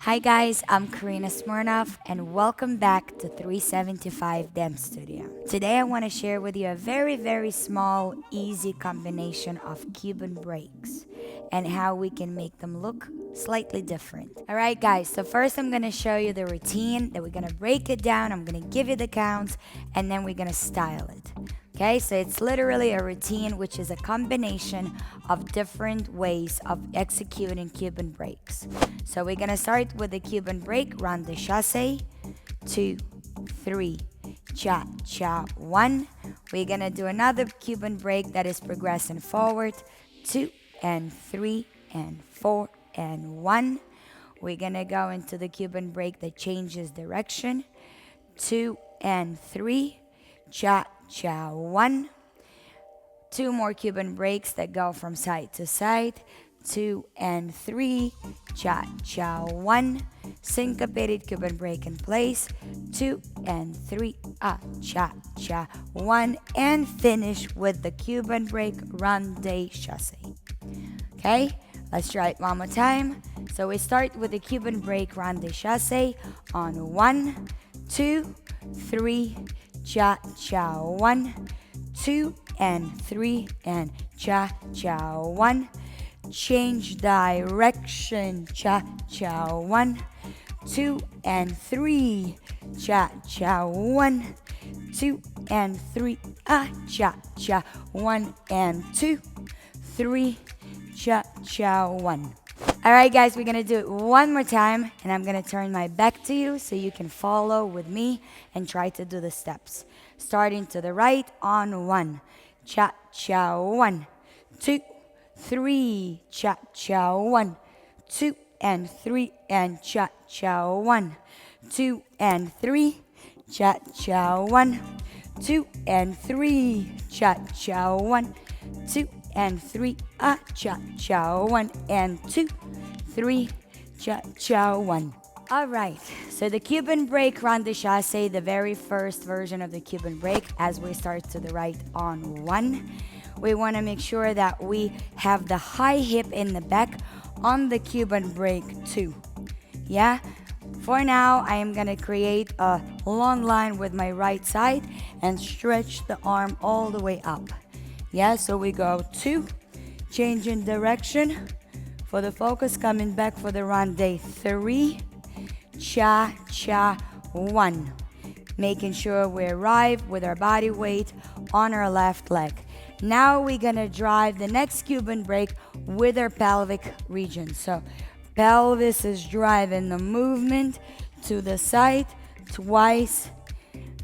Hi guys, I'm Karina Smirnoff and welcome back to 375 Dance Studio. Today I want to share with you a very small, easy combination of Cuban breaks and how we can make them look slightly different. Alright guys, so first I'm going to show you the routine, then we're going to break it down, I'm going to give you the counts, and then we're going to style it. Okay, so it's literally a routine which is a combination of different ways of executing Cuban breaks. So we're gonna start with the Cuban break, run the chasse, 2, 3, cha cha 1. We're gonna do another Cuban break that is progressing forward, 2 and 3 and 4 and 1. We're gonna go into the Cuban break that changes direction, 2 and 3, cha cha 1. Two more Cuban breaks that go from side to side, 2 and 3, cha cha 1. Syncopated Cuban break in place, 2 and 3, cha cha 1. And finish with the Cuban break ronde chasse. Okay, let's try it one more time. So we start with the Cuban break ronde chasse on 1, 2, 3, cha cha 1, 2 and 3 and cha cha 1. Change direction, cha cha 1, 2 and 3, cha cha 1, 2 and 3, cha cha 1 and 2, 3, cha cha 1. Alright guys, we're gonna do it one more time and I'm gonna turn my back to you so you can follow with me and try to do the steps. Starting to the right on 1, cha cha 1, 2, 3, cha cha 1, 2 and 3 and cha cha 1, 2 and 3, cha cha 1, 2 and 3, cha cha 1, 2 and 3, cha cha 1 and 2, 3, cha cha 1. Alright, so the Cuban break ronde chasse, the very first version of the Cuban break, as we start to the right on 1. We want to make sure that we have the high hip in the back on the Cuban break 2. Yeah? For now, I am going to create a long line with my right side and stretch the arm all the way up. Yeah, so we go 2, changing direction for the focus, coming back for the ronde 3, cha cha 1, making sure we arrive with our body weight on our left leg. Now we're gonna drive the next Cuban break with our pelvic region. So pelvis is driving the movement to the side twice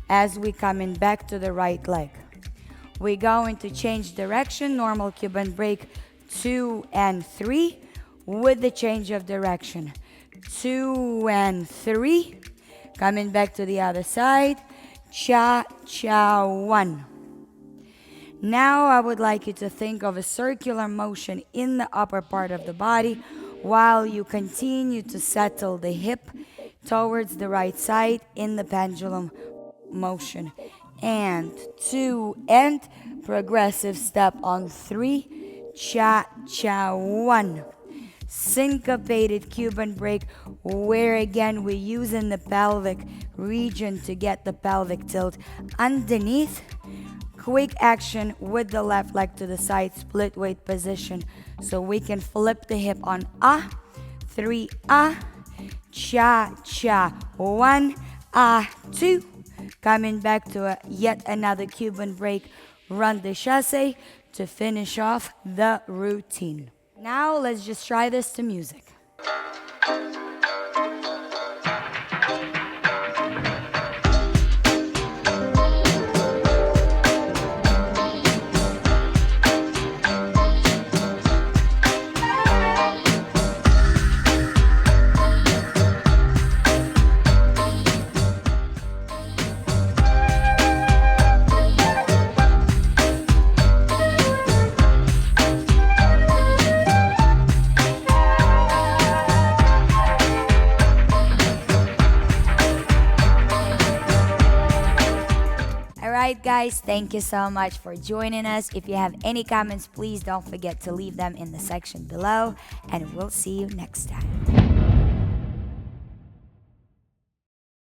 as we coming back to the right leg. We're going to change direction, normal Cuban break 2 and 3 with the change of direction. 2 and 3, coming back to the other side, cha cha 1. Now I would like you to think of a circular motion in the upper part of the body while you continue to settle the hip towards the right side in the pendulum motion. And 2 and progressive step on 3, cha cha 1. Syncopated Cuban break where again we're using the pelvic region to get the pelvic tilt underneath. Quick action with the left leg to the side, split weight position, so we can flip the hip on 3, cha cha 1, 2, coming back to yet another Cuban break ronde chasse to finish off the routine. Now let's just try this to music. Alright guys, thank you so much for joining us. If you have any comments, please don't forget to leave them in the section below, and we'll see you next time.